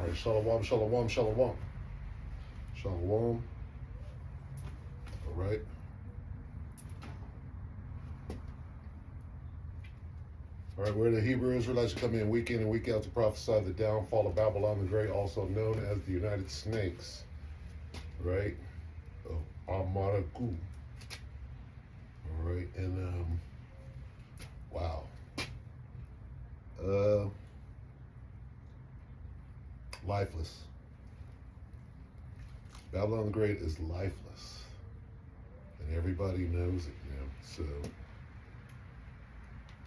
All right, shalom, shalom, shalom. Shalom. All right. All right, where the Hebrew Israelites come in week and week out to prophesy the downfall of Babylon the Great, also known as the United Snakes, right? Of Amaraku. All right, and wow. Lifeless. Babylon the Great is lifeless, and everybody knows it now. So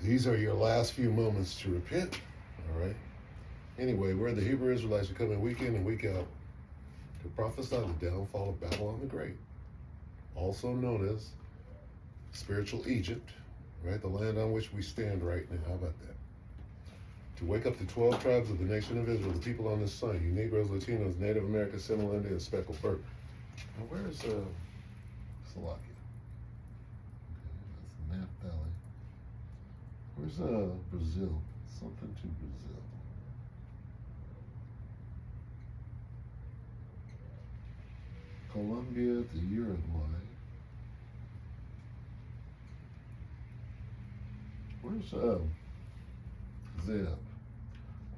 these are your last few moments to repent. All right. Anyway, where the Hebrew Israelites are coming week in and week out to prophesy the downfall of Babylon the Great, also known as spiritual Egypt, right? The land on which we stand right now. How about that? To wake up the 12 tribes of the nation of Israel, the people on this sun, you Negroes, Latinos, Native Americans, Seminole Indians, Speckled Bird. Now, where's Slovakia? Okay, that's Nap Valley. Where's Brazil? Something to Brazil. Colombia to Uruguay. Where's Zeb?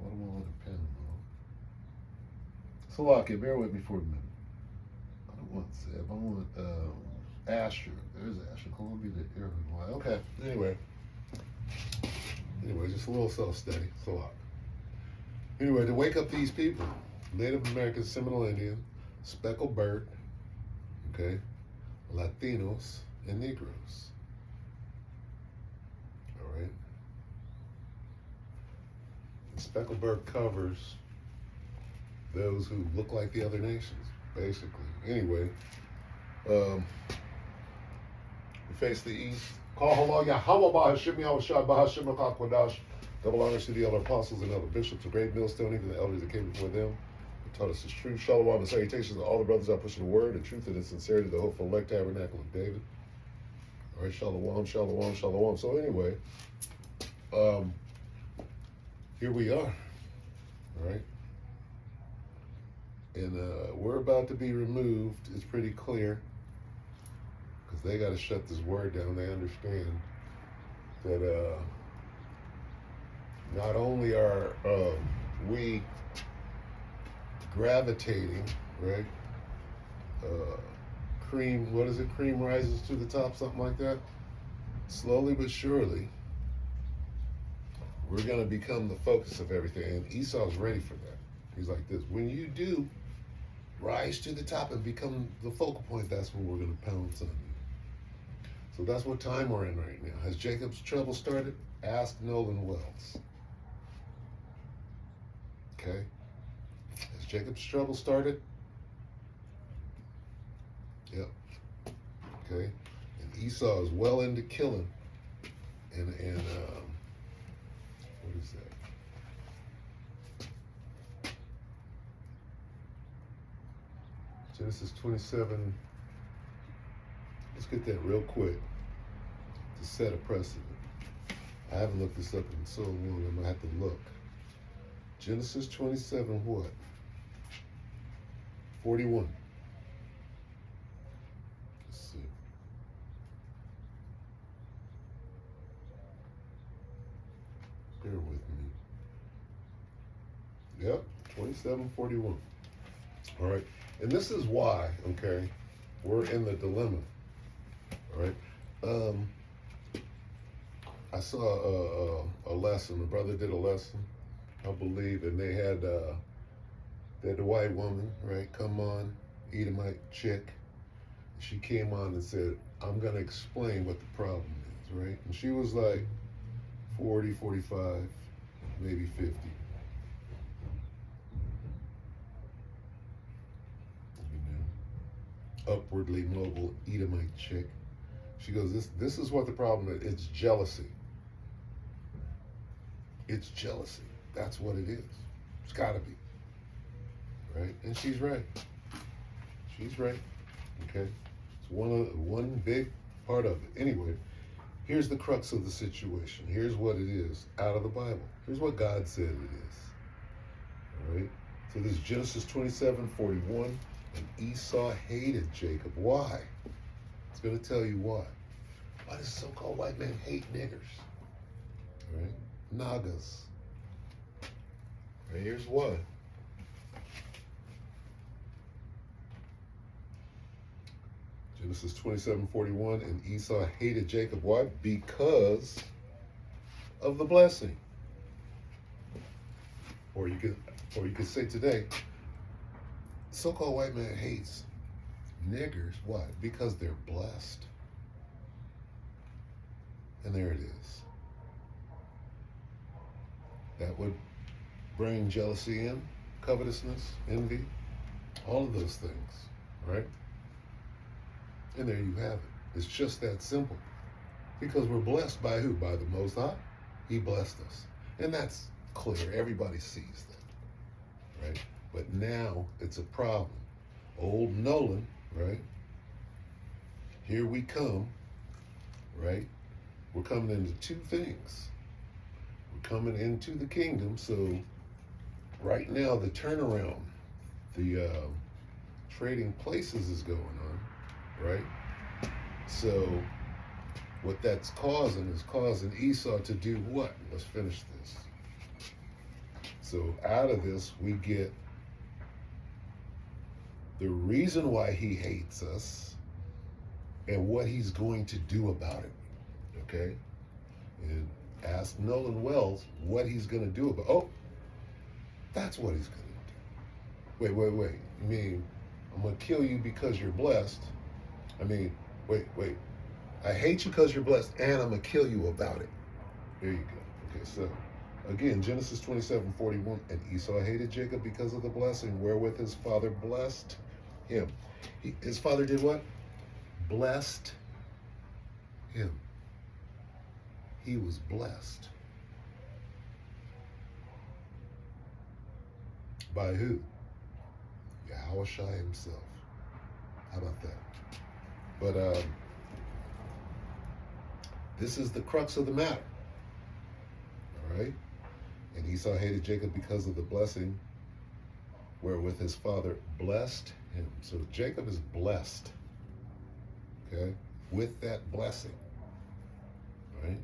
Guatemala to Panama. Slovakia, bear with me for a minute. I don't want Zeb. I want Asher. There's Asher. Colombia to Uruguay. Okay. Anyway, just a little self-study. It's a lot. Anyway, to wake up these people, Native Americans, Seminole Indian, Speckled Bird, okay, Latinos, and Negroes. All right. The Speckled Bird covers those who look like the other nations, basically. Anyway, we face the east. Call Halal Yahweh Bahashim Yahushua Bahashim Akakwadash. Double honors to the elder apostles and elder bishops, a great millstone, even the elders that came before them. They taught us this truth. Shalom and salutations to all the brothers out pushing the word, the truth and the sincerity of the hopeful elect tabernacle of David. All right, shalom, shalom, shalom. So anyway, here we are, all right? And we're about to be removed. It's pretty clear, because they got to shut this word down. They understand that not only are we gravitating, right? What is it? Cream rises to the top, something like that. Slowly but surely, we're going to become the focus of everything. And Esau's ready for that. He's like this. When you do rise to the top and become the focal point, that's when we're going to pounce on you. So that's what time we're in right now. Has Jacob's trouble started? Ask Nolan Wells. Okay? Has Jacob's trouble started? Yep. Okay? And Esau is well into killing. And what is that? Genesis 27. Let's get that real quick to set a precedent. I haven't looked this up in so long, I'm going to have to look. Genesis 27, what? 41. Let's see. Bear with me. Yep, 27:41. All right. And this is why, okay, we're in the dilemma. All right. I saw a lesson. A brother did a lesson, I believe, and they had the white woman, right, come on, Edomite chick. She came on and said, I'm going to explain what the problem is, right? And she was like 40, 45, maybe 50. Upwardly mobile Edomite chick. She goes, this is what the problem is. It's jealousy. It's jealousy. That's what it is. It's got to be. Right? And she's right. She's right. Okay? It's one big part of it. Anyway, here's the crux of the situation. Here's what it is out of the Bible. Here's what God said it is. All right? So this is Genesis 27:41, and Esau hated Jacob. Why? It's going to tell you why. Why does so-called white man hate niggers? Right? Nagas. Right, here's why. Genesis 27:41, and Esau hated Jacob. Why? Because of the blessing. Or you could say today, so-called white man hates niggers. Why? Because they're blessed. And there it is. That would bring jealousy in, covetousness, envy, all of those things, right? And there you have it. It's just that simple. Because we're blessed by who? By the Most High. He blessed us. And that's clear. Everybody sees that, right? But now it's a problem. Old Nolan, right? Here we come, right? We're coming into two things. We're coming into the kingdom. So right now the turnaround, the trading places is going on, right? So what that's causing is causing Esau to do what? Let's finish this. So out of this, we get the reason why he hates us and what he's going to do about it, okay? And ask Nolan Wells what he's going to do about it. Oh, that's what he's going to do. Wait. You mean, I'm going to kill you because you're blessed? I mean, wait. I hate you because you're blessed, and I'm going to kill you about it. There you go. Okay, so, again, Genesis 27:41, and Esau hated Jacob because of the blessing wherewith his father blessed him. His father did what? Blessed him. He was blessed. By who? Yahushua himself. How about that? But this is the crux of the matter. All right? And Esau hated Jacob because of the blessing wherewith his father blessed him. So Jacob is blessed, okay, with that blessing, right?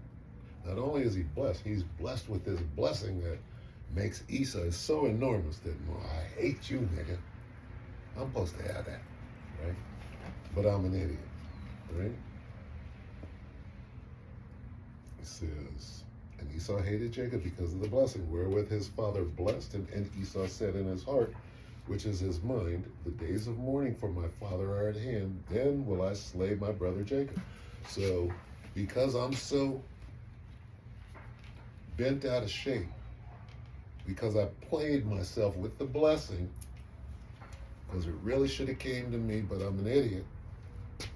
Not only is he blessed, he's blessed with this blessing that makes Esau so enormous that, well, I hate you, nigga. I'm supposed to have that, right? But I'm an idiot, right? It says, and Esau hated Jacob because of the blessing wherewith his father blessed him. And Esau said in his heart, which is his mind, the days of mourning for my father are at hand. Then will I slay my brother Jacob. So because I'm so bent out of shape, because I played myself with the blessing, because it really should have came to me, but I'm an idiot,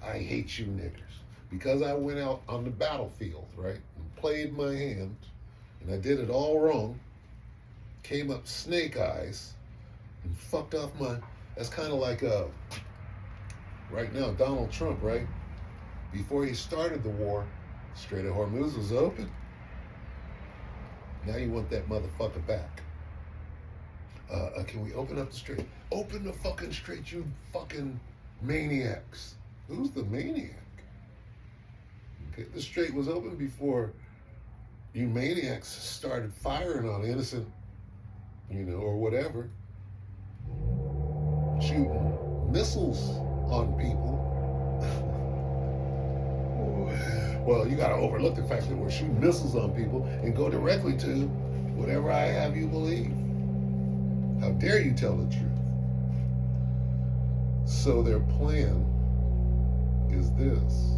I hate you niggers. Because I went out on the battlefield, right, and played my hand, and I did it all wrong, came up snake eyes, and fucked off my, that's kind of like, right now, Donald Trump, right? Before he started the war, Strait of Hormuz was open. Now you want that motherfucker back. Can we open up the strait? Open the fucking strait, you fucking maniacs. Who's the maniac? Okay, the strait was open before you maniacs started firing on innocent, or whatever. Shooting missiles on people. Well, you got to overlook the fact that we're shooting missiles on people and go directly to whatever I have you believe. How dare you tell the truth? So their plan is this.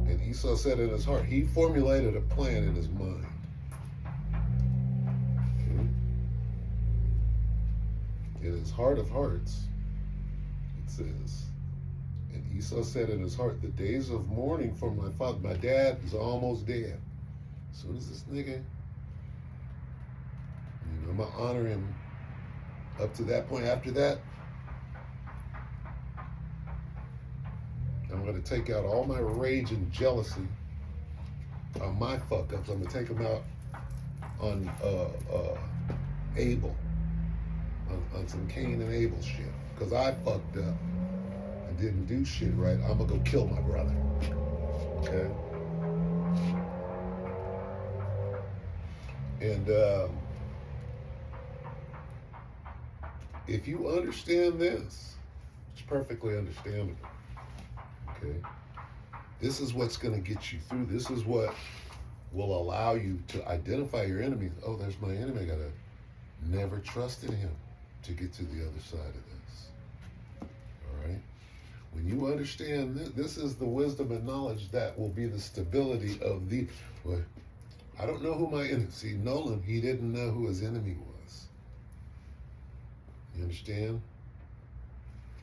And Esau said in his heart, he formulated a plan in his mind. Okay? In his heart of hearts, it says, and Esau said in his heart, the days of mourning for my father, my dad is almost dead. As soon as this nigga, I'm going to honor him up to that point. After that, I'm going to take out all my rage and jealousy on my fuck-ups. I'm going to take them out on Abel, on some Cain and Abel shit. Because I fucked up and didn't do shit right. I'm going to go kill my brother. Okay? And if you understand this, it's perfectly understandable. Okay? This is what's going to get you through. This is what will allow you to identify your enemies. Oh, there's my enemy. I got to never trust in him to get to the other side of this. All right? When you understand this is the wisdom and knowledge that will be the stability of the... Well, I don't know who my enemy... See, Nolan, he didn't know who his enemy was. You understand?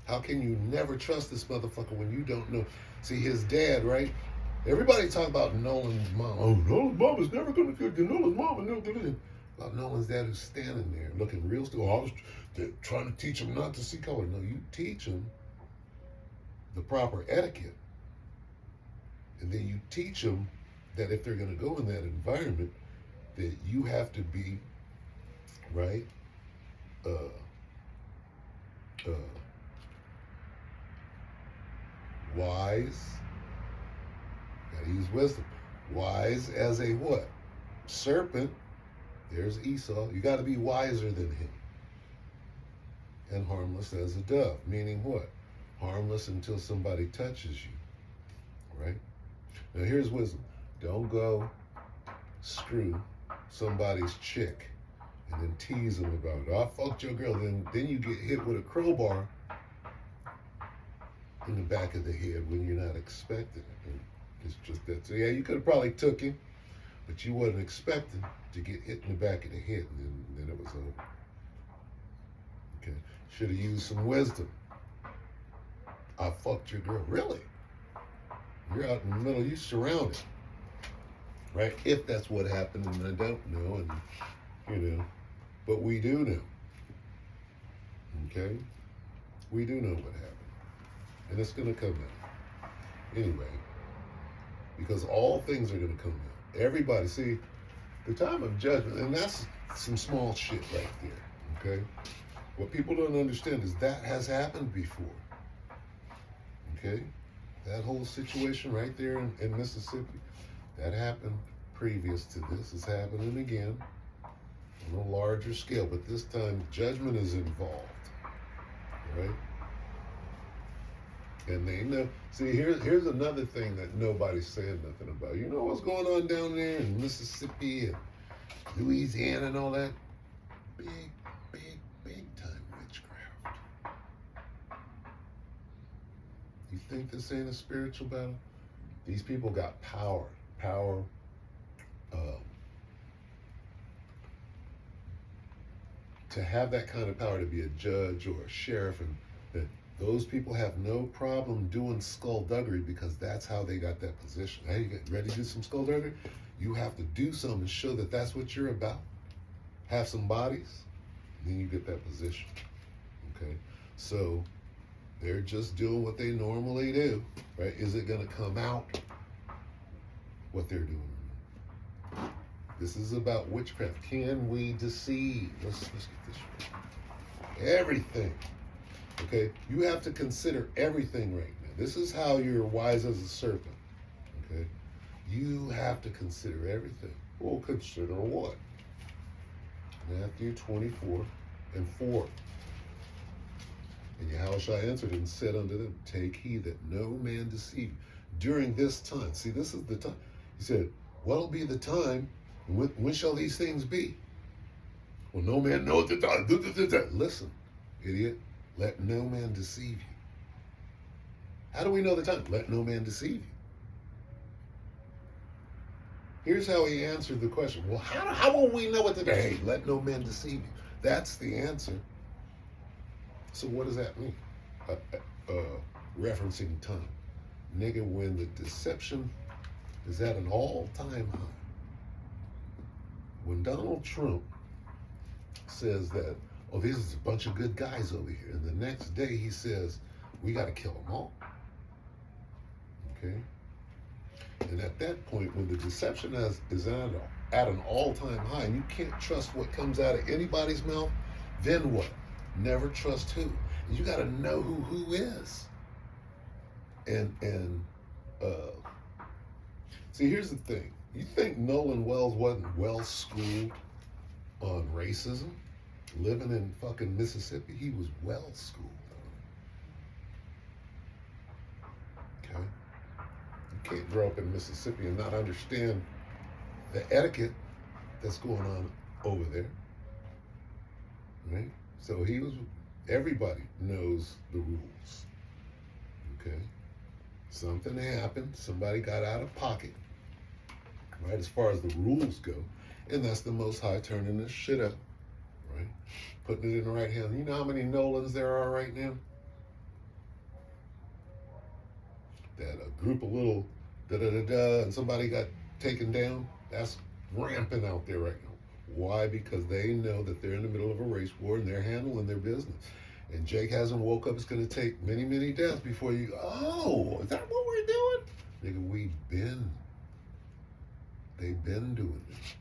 How can you never trust this motherfucker when you don't know? See, his dad, right? Everybody talk about Nolan's mom. Oh, Nolan's mom is never going to get Nolan's mom. About Nolan's dad who's standing there looking real still. Oh, I was trying to teach him not to see color. No, you teach him the proper etiquette. And then you teach them that if they're going to go in that environment, that you have to be, right, wise. Gotta use wisdom. Wise as a what? Serpent. There's Esau. You got to be wiser than him. And harmless as a dove. Meaning what? Harmless until somebody touches you. Right? Now here's wisdom. Don't go screw somebody's chick and then tease them about it. Oh, I fucked your girl. Then you get hit with a crowbar in the back of the head when you're not expecting it. It's just that. So yeah, you could have probably took him, but you wasn't expecting to get hit in the back of the head, and then it was over. Okay, should have used some wisdom. I fucked your girl. Really? You're out in the middle. You surrounded, right? If that's what happened, and I don't know, and you know, but we do know. Okay, we do know what happened, and it's gonna come out anyway. Because all things are going to come out. Everybody, see, the time of judgment, and that's some small shit right there, okay? What people don't understand is that has happened before, okay? That whole situation right there in Mississippi, that happened previous to this. It's happening again on a larger scale, but this time judgment is involved, right? And they know. See, here's another thing that nobody's saying nothing about. You know what's going on down there in Mississippi and Louisiana and all that? Big time witchcraft. You think this ain't a spiritual battle? These people got power. To have that kind of power, to be a judge or a sheriff, and those people have no problem doing skullduggery because that's how they got that position. Hey, you get ready to do some skullduggery? You have to do something to show that that's what you're about. Have some bodies, then you get that position. Okay? So they're just doing what they normally do, right? Is it going to come out what they're doing? This is about witchcraft. Can we deceive? Let's get this right. Everything. Okay, you have to consider everything right now. This is how you're wise as a serpent. Okay, you have to consider everything. Well, consider what? Matthew 24:4. And Yahushua answered and said unto them, take heed that no man deceive you during this time. See, this is the time. He said, what'll be the time? When shall these things be? Well, no man knows the time. Listen, idiot. Let no man deceive you. How do we know the time? Let no man deceive you. Here's how he answered the question. Well, how will we know what the day? Hey, let no man deceive you. That's the answer. So what does that mean? Referencing time. Nigga, when the deception is at an all-time high. When Donald Trump says that, oh, this is a bunch of good guys over here. And the next day he says, we got to kill them all. Okay? And at that point, when the deception is at an all-time high, and you can't trust what comes out of anybody's mouth, then what? Never trust who. You got to know who is. And see, here's the thing. You think Nolan Wells wasn't well schooled on racism? Living in fucking Mississippi, he was well schooled on it. Okay? You can't grow up in Mississippi and not understand the etiquette that's going on over there. Right? So everybody knows the rules. Okay? Something happened, somebody got out of pocket, right, as far as the rules go, and that's the Most High turning this shit up, right? Putting it in the right hand. You know how many Nolans there are right now? That a group of little da-da-da-da and somebody got taken down, that's rampant out there right now. Why? Because they know that they're in the middle of a race war and they're handling their business. And Jake hasn't woke up. It's going to take many, many deaths before you go, oh, is that what we're doing? Nigga, they've been doing this.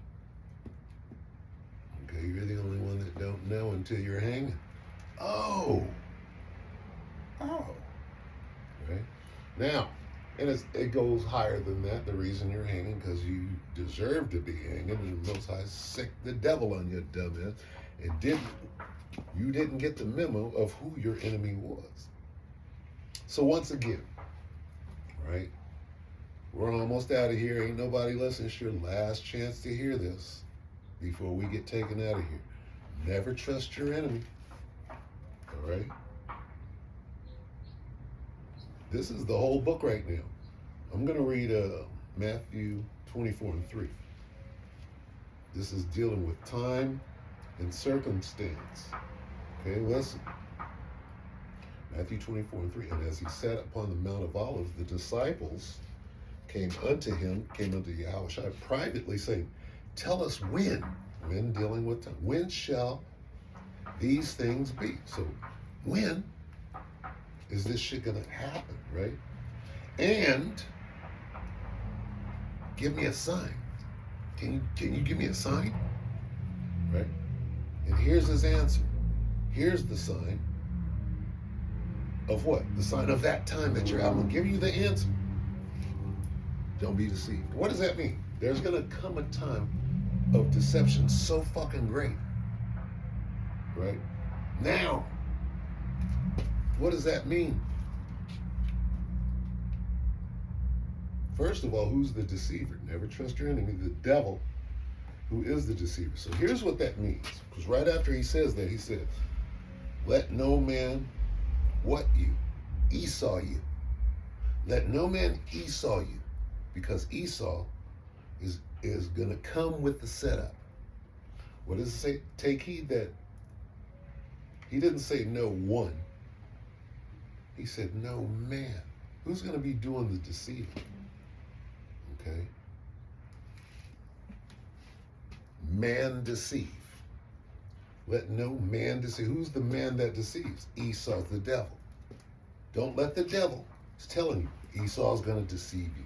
Okay, you're the only one that don't know until you're hanging. Oh. Right? Now, and it goes higher than that. The reason you're hanging, because you deserve to be hanging, and the Most High sicked the devil on your dumbass, and you didn't get the memo of who your enemy was. So once again, right, we're almost out of here. Ain't nobody listening. It's your last chance to hear this before we get taken out of here. Never trust your enemy. All right? This is the whole book right now. I'm going to read Matthew 24:3. This is dealing with time and circumstance. Okay, listen. Matthew 24:3. And as he sat upon the Mount of Olives, the disciples came unto Yahushua privately, saying, tell us when dealing with time, when shall these things be? So when is this shit gonna happen, right? And give me a sign. Can you give me a sign? Right? And here's his answer. Here's the sign of what? The sign of that time that you're out. I'm gonna give you the answer. Don't be deceived. What does that mean? There's gonna come a time of deception so fucking great. Right? Now, what does that mean? First of all, who's the deceiver? Never trust your enemy, the devil, who is the deceiver. So here's what that means. Because right after he says that, he says, let no man what you? Esau you. Let no man Esau you. Because Esau is going to come with the setup. What does it say? Take heed that he didn't say no one. He said no man. Who's going to be doing the deceiving? Okay? Man deceive. Let no man deceive. Who's the man that deceives? Esau's the devil. Don't let the devil. He's telling you, Esau's going to deceive you.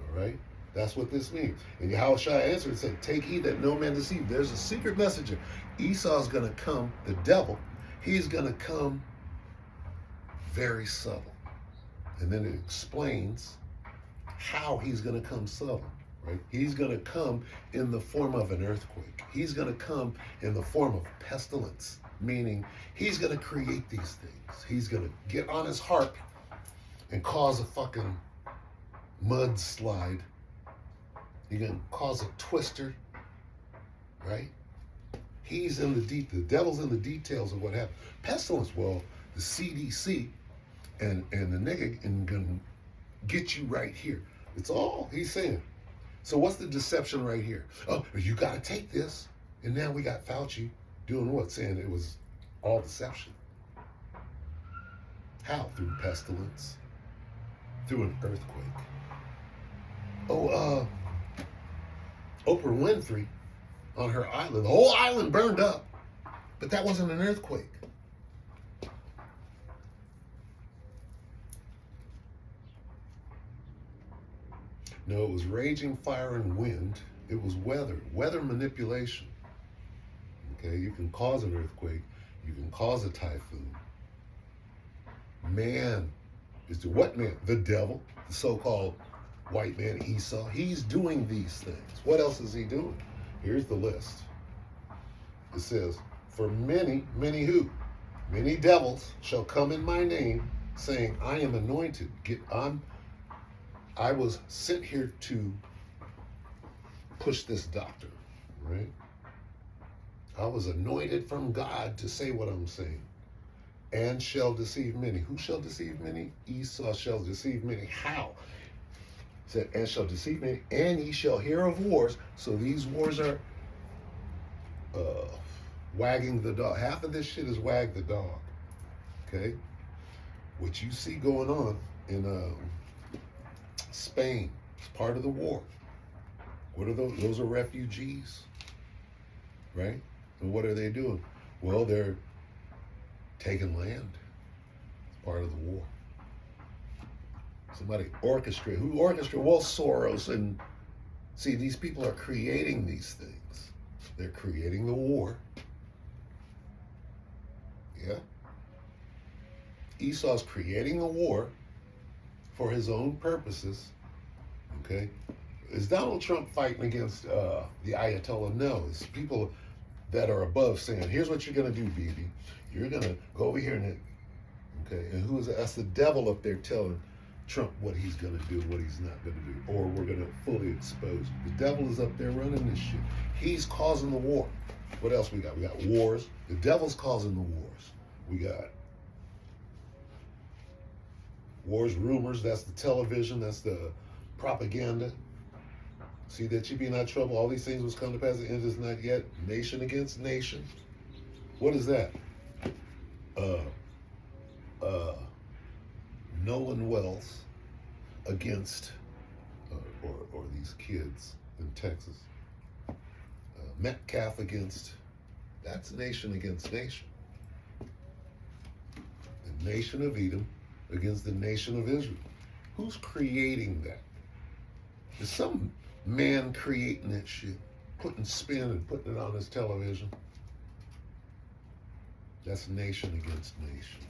All right? That's what this means. And Yahushua answered and said, take heed that no man deceive. There's a secret messenger. Esau's going to come, the devil, he's going to come very subtle. And then it explains how he's going to come subtle, right? He's going to come in the form of an earthquake. He's going to come in the form of pestilence, meaning he's going to create these things. He's going to get on his harp and cause a fucking mudslide. He's going to cause a twister, right? He's in the devil's in the details of what happened. Pestilence, well, the CDC and the nigga gonna get you right here. It's all he's saying. So what's the deception right here? Oh, you got to take this. And now we got Fauci doing what? Saying it was all deception. How? Through pestilence. Through an earthquake. Oprah Winfrey on her island. The whole island burned up. But that wasn't an earthquake. No, it was raging fire and wind. It was weather manipulation. Okay, you can cause an earthquake. You can cause a typhoon. Man is the what man? The devil, the so-called white man Esau. He's doing these things. What else is he doing? Here's the list. It says, for many, many who? Many devils shall come in my name, saying, I am anointed. I was sent here to push this doctor, right? I was anointed from God to say what I'm saying. And shall deceive many. Who shall deceive many? Esau shall deceive many. How? He said, and shall deceive many, and ye shall hear of wars. So these wars are wagging the dog. Half of this shit is wag the dog. Okay? What you see going on in Spain is part of the war. What are those? Those are refugees, right? And what are they doing? Well, they're taking land. It's part of the war. Somebody orchestrate. Who orchestrated? Well, Soros. And see, these people are creating these things. They're creating the war. Yeah. Esau's creating a war for his own purposes. Okay. Is Donald Trump fighting against the Ayatollah? No. It's people that are above saying, here's what you're going to do, Bibi. You're going to go over here and, okay, and who is that? That's the devil up there telling Trump what he's going to do, what he's not going to do, or we're going to fully expose. The devil is up there running this shit. He's causing the war. What else we got? We got wars. The devil's causing the wars. We got wars, rumors. That's the television. That's the propaganda. See that you be not trouble. All these things was come to pass. The end is not yet. Nation against nation. What is that? Nolan Wells against, or these kids in Texas. Metcalf against, that's nation against nation. The nation of Edom against the nation of Israel. Who's creating that? Is some man creating that shit, putting spin and putting it on his television? That's nation against nation.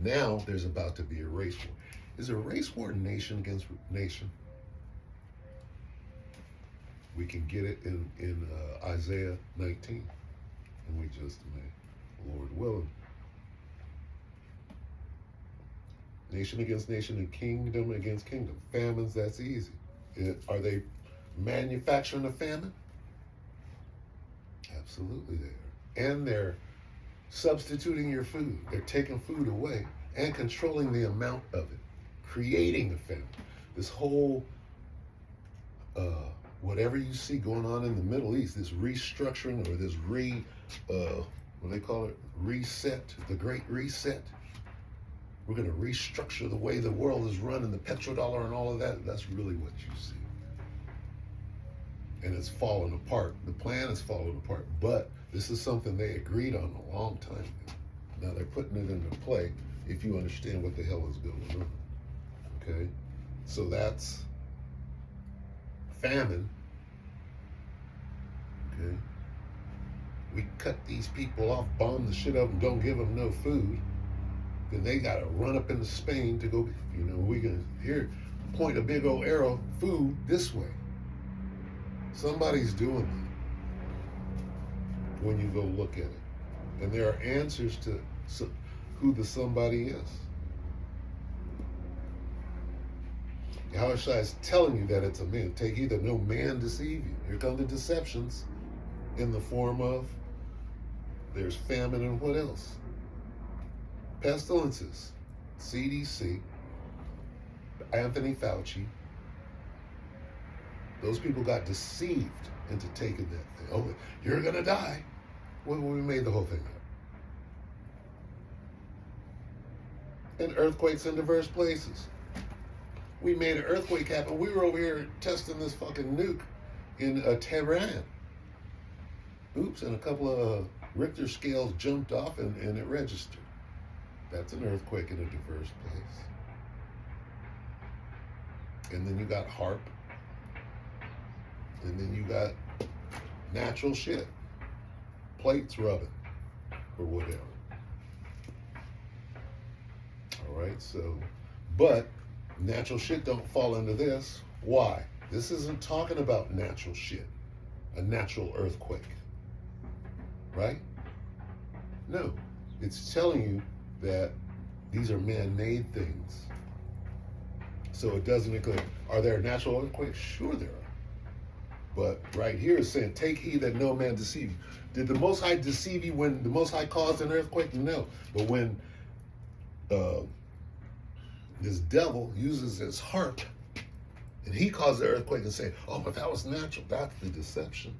Now there's about to be a race war. Is there a race war nation against nation? We can get it in Isaiah 19, and we just may, Lord willing. Nation against nation and kingdom against kingdom. Famines, that's easy. Are they manufacturing a famine? Absolutely they are. And they're substituting your food. They're taking food away and controlling the amount of it, creating a famine. This whole, whatever you see going on in the Middle East, this restructuring or this what they call it, reset, the Great Reset. We're going to restructure the way the world is run and the petrodollar and all of that. That's really what you see. And it's falling apart. The plan is falling apart. But this is something they agreed on a long time ago. Now they're putting it into play if you understand what the hell is going on. Okay? So that's famine. Okay? We cut these people off, bomb the shit up, and don't give them no food. Then they got to run up into Spain to go, we can here point a big old arrow, food this way. Somebody's doing that when you go look at it. And there are answers to who the somebody is. Yahushua is telling you that it's a man. Take heed that no man deceive you. Here come the deceptions in the form of, there's famine and what else? Pestilences, CDC, Anthony Fauci. Those people got deceived into taking that thing. Oh, you're going to die. Well, we made the whole thing up. And earthquakes in diverse places. We made an earthquake happen. We were over here testing this fucking nuke in Tehran. Oops, and a couple of Richter scales jumped off and it registered. That's an earthquake in a diverse place. And then you got HARP. And then you got natural shit. Plates rubbing or whatever. right? So, but natural shit don't fall into this. Why? This isn't talking about natural shit, a natural earthquake, right? No, it's telling you that these are man-made things. So it doesn't include, are there natural earthquakes? Sure there are. But right here is saying, take heed that no man deceive you. Did the Most High deceive you when the Most High caused an earthquake? No. But when this devil uses his heart and he caused the earthquake and say, oh, but that was natural. That's the deception.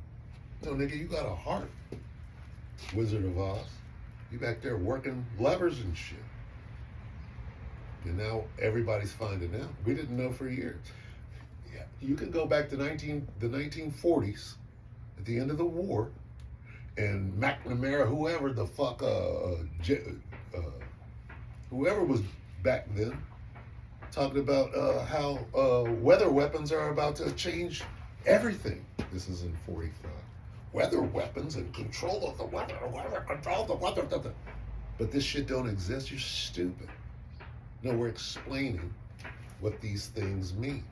No, nigga, you got a heart, Wizard of Oz. You back there working levers and shit. And now everybody's finding out. We didn't know for years. Yeah, you can go back to the 1940s, at the end of the war, and McNamara, whoever the fuck, whoever was back then, talking about how weather weapons are about to change everything. This is in 45. Weather weapons and control of the weather, control of the weather. But this shit don't exist. You're stupid. No, we're explaining what these things mean.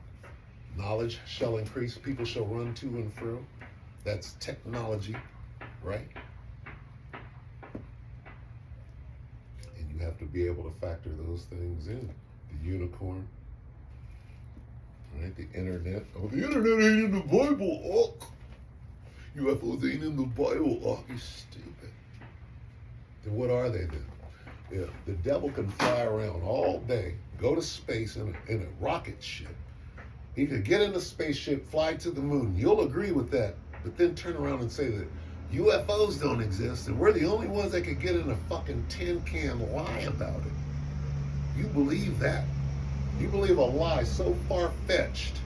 Knowledge shall increase, people shall run to and fro. That's technology, right? And you have to be able to factor those things in. The unicorn, right? The internet. Oh, the internet ain't in the Bible. Oh, UFOs ain't in the Bible. Oh, you stupid. Then what are they then? Yeah, the devil can fly around all day, go to space in a rocket ship. He could get in a spaceship, fly to the moon. You'll agree with that, but then turn around and say that UFOs don't exist, and we're the only ones that could get in a fucking tin can lie about it. You believe that? You believe a lie so far-fetched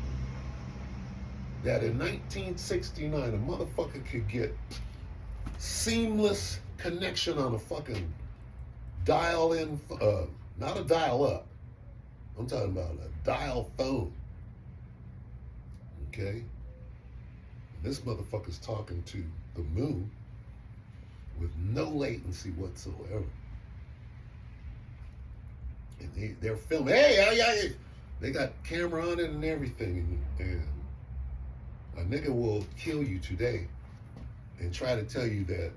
that in 1969 a motherfucker could get seamless connection on a fucking dial-in, not a dial-up. I'm talking about a dial phone. Okay? This motherfucker's talking to the moon with no latency whatsoever. And they're filming. Hey, they got camera on it and everything. And a nigga will kill you today and try to tell you that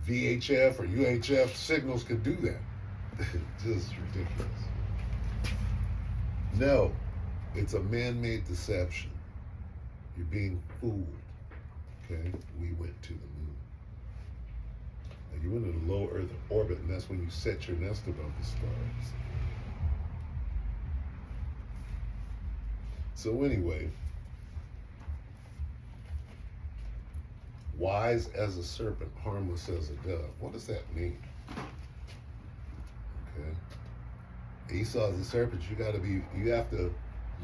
VHF or UHF signals could do that. Just ridiculous. No, it's a man-made deception. You're being fooled. Okay? We went to the moon. Now, you went into the low Earth orbit, and that's when you set your nest above the stars. So anyway, wise as a serpent, harmless as a dove. What does that mean? Okay. Esau's a serpent. You have to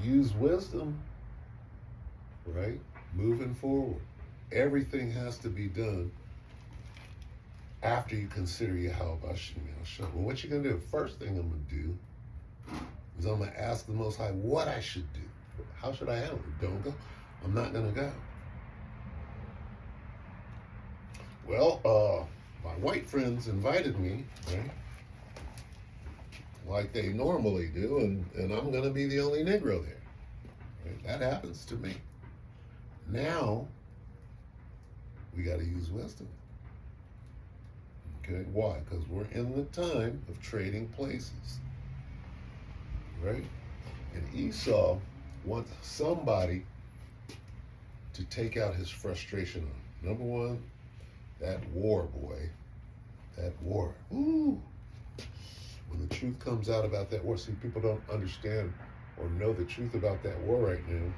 use wisdom, right? Moving forward. Everything has to be done after you consider Yahweh Shem. Well, what you're going to do? First thing I'm going to do is I'm going to ask the Most High what I should do. How should I handle it? Don't go. I'm not going to go. Well, my white friends invited me, right? Like they normally do, and I'm going to be the only Negro there. Right? That happens to me. Now, we got to use wisdom. Okay, why? Because we're in the time of trading places, right? And Esau wants somebody to take out his frustration on. Number one, that war, boy. That war. Ooh. When the truth comes out about that war, see, people don't understand or know the truth about that war right now,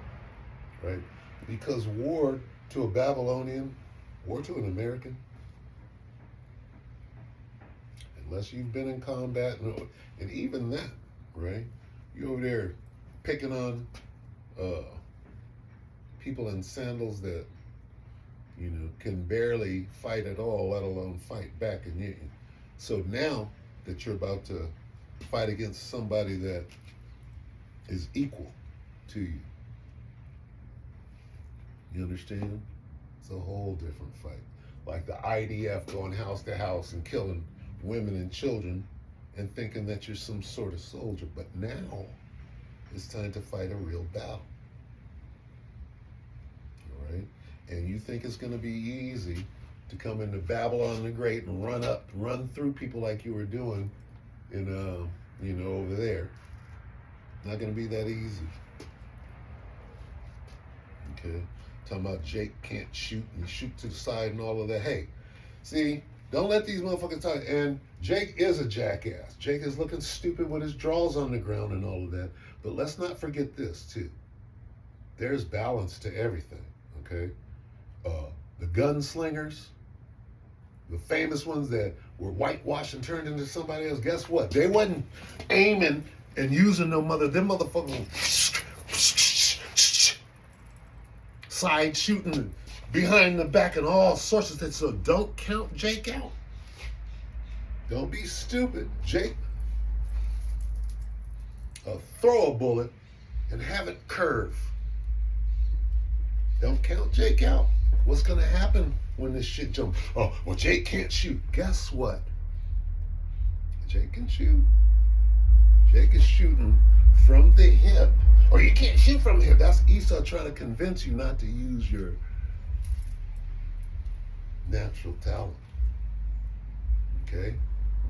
right? Because war to a Babylonian, war to an American, unless you've been in combat, and even that, right? You're over there picking on people in sandals that, you know, can barely fight at all, let alone fight back. And so now that you're about to fight against somebody that is equal to you, you understand? It's a whole different fight. Like the IDF going house to house and killing women and children and thinking that you're some sort of soldier. But now it's time to fight a real battle. All right? And you think it's going to be easy to come into Babylon the Great and run through people like you were doing in, over there. Not going to be that easy. Okay? Talking about Jake can't shoot and shoot to the side and all of that. Hey, see, don't let these motherfuckers talk. And Jake is a jackass. Jake is looking stupid with his drawers on the ground and all of that. But let's not forget this, too. There's balance to everything, okay? The gunslingers, the famous ones that were whitewashed and turned into somebody else, guess what? They wasn't aiming and using them motherfuckers side shooting behind the back and all sorts of things. So don't count Jake out. Don't be stupid. Jake, throw a bullet and have it curve. Don't count Jake out. What's going to happen when this shit jumps? Oh, well, Jake can't shoot. Guess what? Jake can shoot. Jake is shooting from the hip. Or you can't shoot from the hip. That's Esau trying to convince you not to use your natural talent. Okay?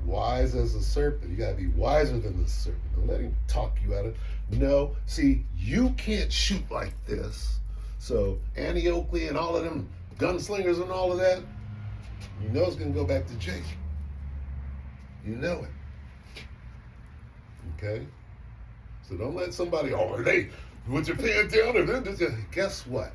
Wise as a serpent. You got to be wiser than the serpent. Don't let him talk you out of it. No. See, you can't shoot like this. So Annie Oakley and all of them gunslingers and all of that, you know it's going to go back to Jake. You know it. Okay? So don't let somebody, with your pants down, guess what?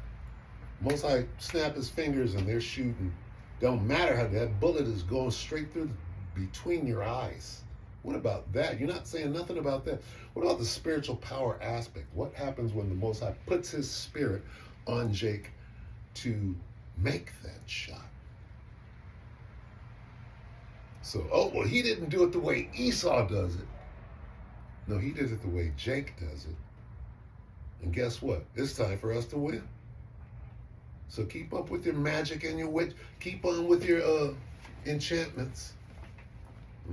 Most High snap his fingers and they're shooting. Don't matter how that bullet is going straight through between your eyes. What about that? You're not saying nothing about that. What about the spiritual power aspect? What happens when the Most High puts his spirit on Jake to make that shot? So, he didn't do it the way Esau does it. No, he did it the way Jake does it. And guess what? It's time for us to win. So keep up with your magic and your witch. Keep on with your enchantments.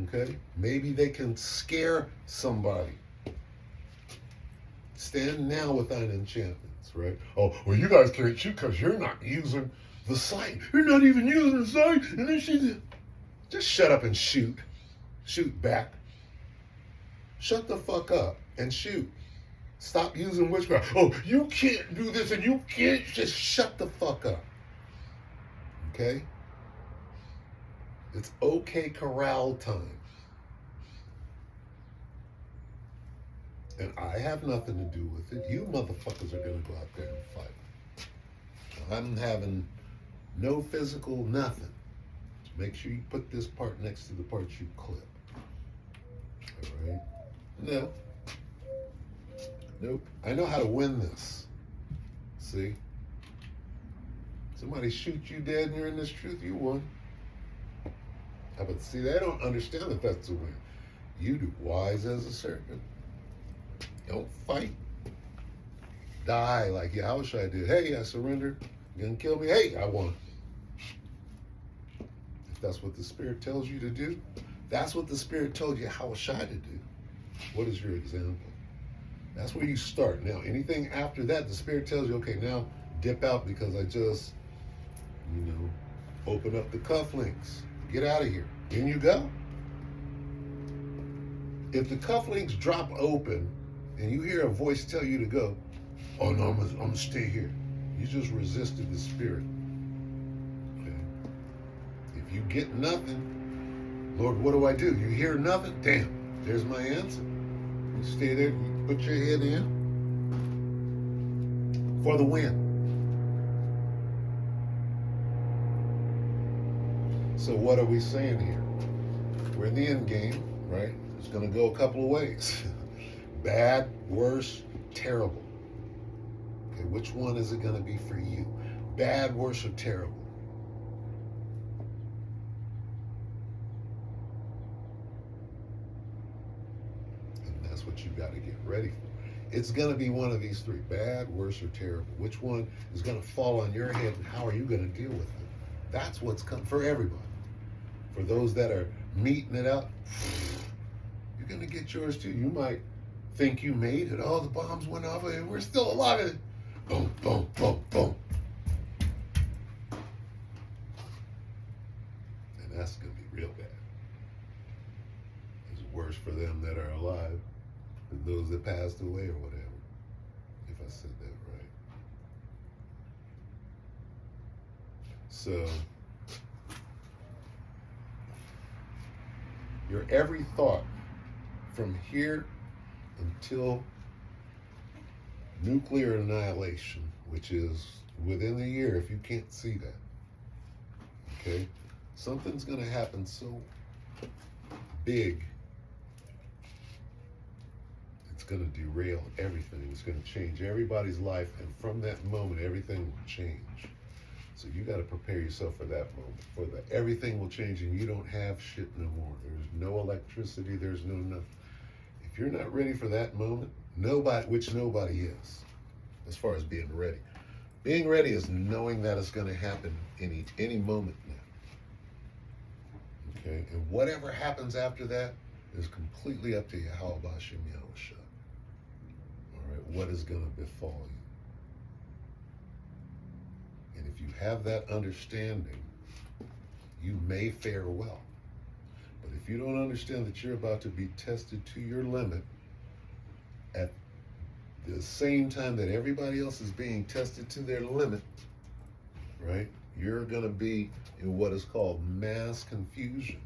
Okay? Maybe they can scare somebody. Stand now with thine enchantments, right? Oh, well, you guys can't shoot because you're not using the sight. You're not even using the sight. And then she just shut up and shoot. Shoot back. Shut the fuck up and shoot. Stop using witchcraft. Oh, you can't do this and you can't. Just shut the fuck up. Okay? It's okay corral time. And I have nothing to do with it. You motherfuckers are going to go out there and fight. I'm having no physical nothing. Make sure you put this part next to the parts you clip. All right? No. Nope. I know how to win this. See? Somebody shoot you dead and you're in this truth, you won. But see, they don't understand that that's a win. You do wise as a serpent. Don't fight. Die like Yahushua did. Hey, I surrendered. You gonna kill me? Hey, I won. If that's what the Spirit tells you to do, that's what the Spirit told Yahushua to do. What is your example? That's where you start. Now, anything after that, the Spirit tells you, okay, now dip out because I just, open up the cufflinks. Get out of here. In you go. If the cufflinks drop open and you hear a voice tell you to go, oh no, I'm gonna stay here. You just resisted the Spirit. Okay. If you get nothing, Lord, what do I do? You hear nothing? Damn, there's my answer. You stay there, you put your head in for the win. So what are we saying here? We're in the end game, right? It's going to go a couple of ways. Bad, worse, terrible. Okay, which one is it going to be for you? Bad, worse, or terrible? And that's what you got to get ready for. It's going to be one of these three, bad, worse, or terrible. Which one is going to fall on your head and how are you going to deal with it? That's what's coming for everybody. For those that are meeting it up, gonna get yours too. You might think you made it. Oh, the bombs went off and we're still alive. Boom, boom, boom, boom. And that's gonna be real bad. It's worse for them that are alive than those that passed away or whatever. If I said that right. So your every thought from here until nuclear annihilation, which is within a year if you can't see that, okay? Something's going to happen so big, it's going to derail everything. It's going to change everybody's life, and from that moment, everything will change. So you got to prepare yourself for that moment. For the everything will change, and you don't have shit no more. There's no electricity. There's no nothing. If you're not ready for that moment, which nobody is, as far as being ready. Being ready is knowing that it's going to happen any moment now. Okay, and whatever happens after that is completely up to you. How about Shem Yahusha? All right, what is going to befall you? And if you have that understanding, you may fare well. But if you don't understand that you're about to be tested to your limit at the same time that everybody else is being tested to their limit, right? You're going to be in what is called mass confusion.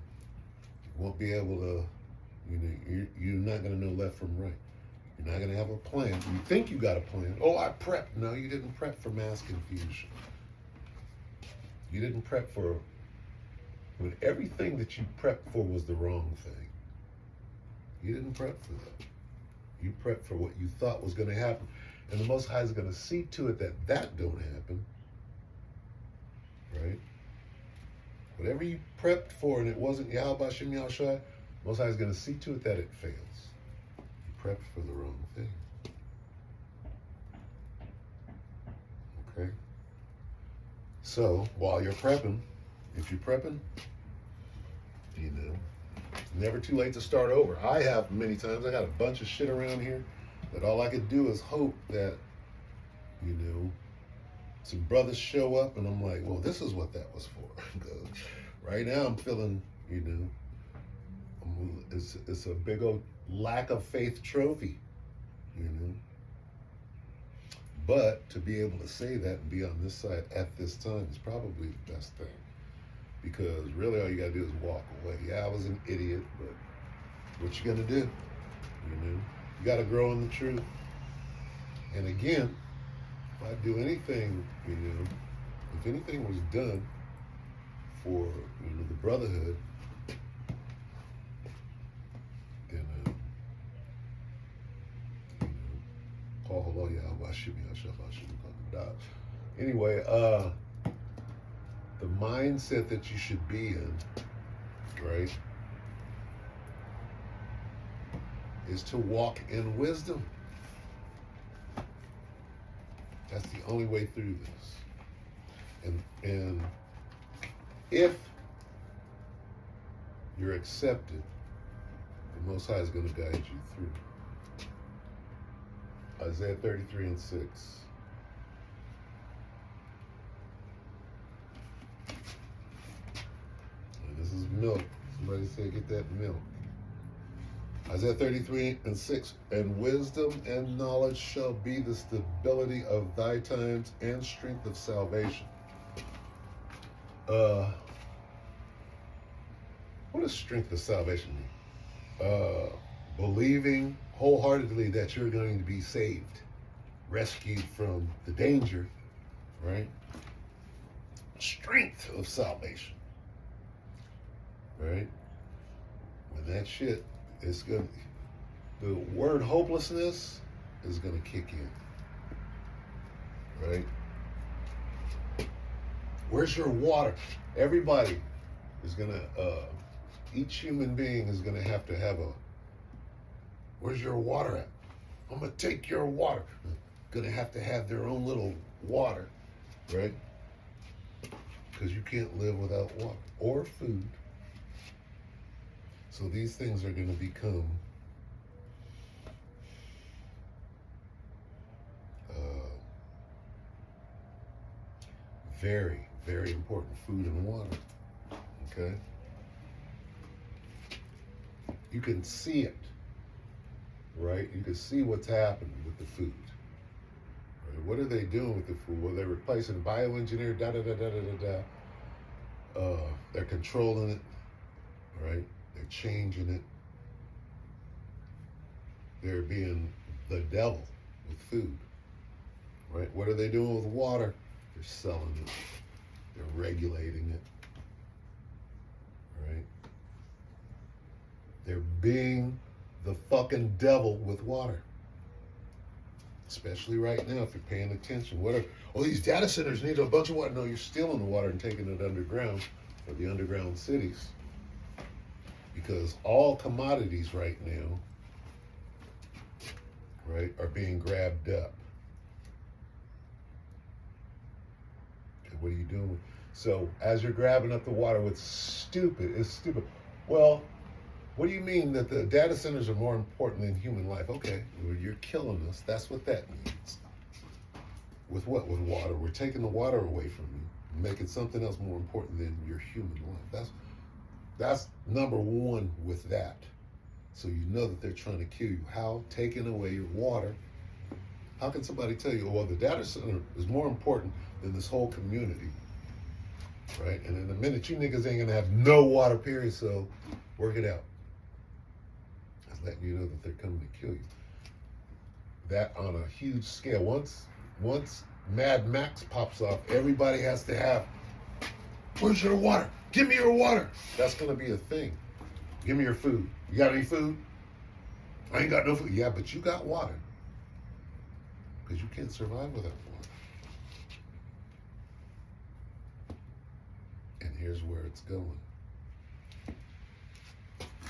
You won't be able to, you're not going to know left from right. You're not going to have a plan. You think you got a plan. Oh, I prepped. No, you didn't prep for mass confusion. You didn't prep for, when everything that you prepped for was the wrong thing. You didn't prep for that. You prepped for what you thought was going to happen. And the Most High is going to see to it that that don't happen. Right? Whatever you prepped for and it wasn't Yahweh Shem Yahushua, Most High is going to see to it that it fails. You prepped for the wrong thing. Okay? So, while you're prepping, if you're prepping, never too late to start over. I have many times. I got a bunch of shit around here that all I could do is hope that, some brothers show up and I'm like, well, this is what that was for. Because right now I'm feeling, it's a big old lack of faith trophy, But to be able to say that and be on this side at this time is probably the best thing. Because really all you gotta do is walk away. Yeah, I was an idiot, but what you gonna do? You gotta grow in the truth. And again, if I do anything, if anything was done for the brotherhood, then anyway, the mindset that you should be in, right, is to walk in wisdom. That's the only way through this. And if you're accepted, the Most High is going to guide you through. Isaiah 33:6. And this is milk. Somebody say, get that milk. Isaiah 33:6, and wisdom and knowledge shall be the stability of thy times and strength of salvation. What does strength of salvation mean? Believing wholeheartedly that you're going to be saved, rescued from the danger, right? Strength of salvation, right? When that shit is going, the word hopelessness is going to kick in, right? Where's your water? Everybody is going to, each human being is going to have where's your water at? I'm going to take your water. Going to have their own little water, right? Because you can't live without water or food. So these things are going to become very, very important, food and water. Okay? You can see it, right? You can see what's happening with the food. Right? What are they doing with the food? Well, they're replacing bioengineered, they're controlling it, right? They're changing it. They're being the devil with food, right? What are they doing with water? They're selling it. They're regulating it, right? They're being the fucking devil with water. Especially right now, if you're paying attention. These data centers need a bunch of water. No, you're stealing the water and taking it underground, or the underground cities. Because all commodities right now, right, are being grabbed up. Okay, what are you doing? So as you're grabbing up the water, it's stupid. Well, what do you mean that the data centers are more important than human life? Okay, well, you're killing us. That's what that means. With what? With water. We're taking the water away from you, making something else more important than your human life. That's number one with that. So you know that they're trying to kill you. How? Taking away your water. How can somebody tell you, well, the data center is more important than this whole community, right? And in a minute, you niggas ain't gonna have no water, period, so work it out. That's letting you know that they're coming to kill you. That on a huge scale. Once Mad Max pops off, everybody has to have, where's your water? Give me your water. That's gonna be a thing. Give me your food. You got any food? I ain't got no food. Yeah, but you got water. Because you can't survive without water. And here's where it's going.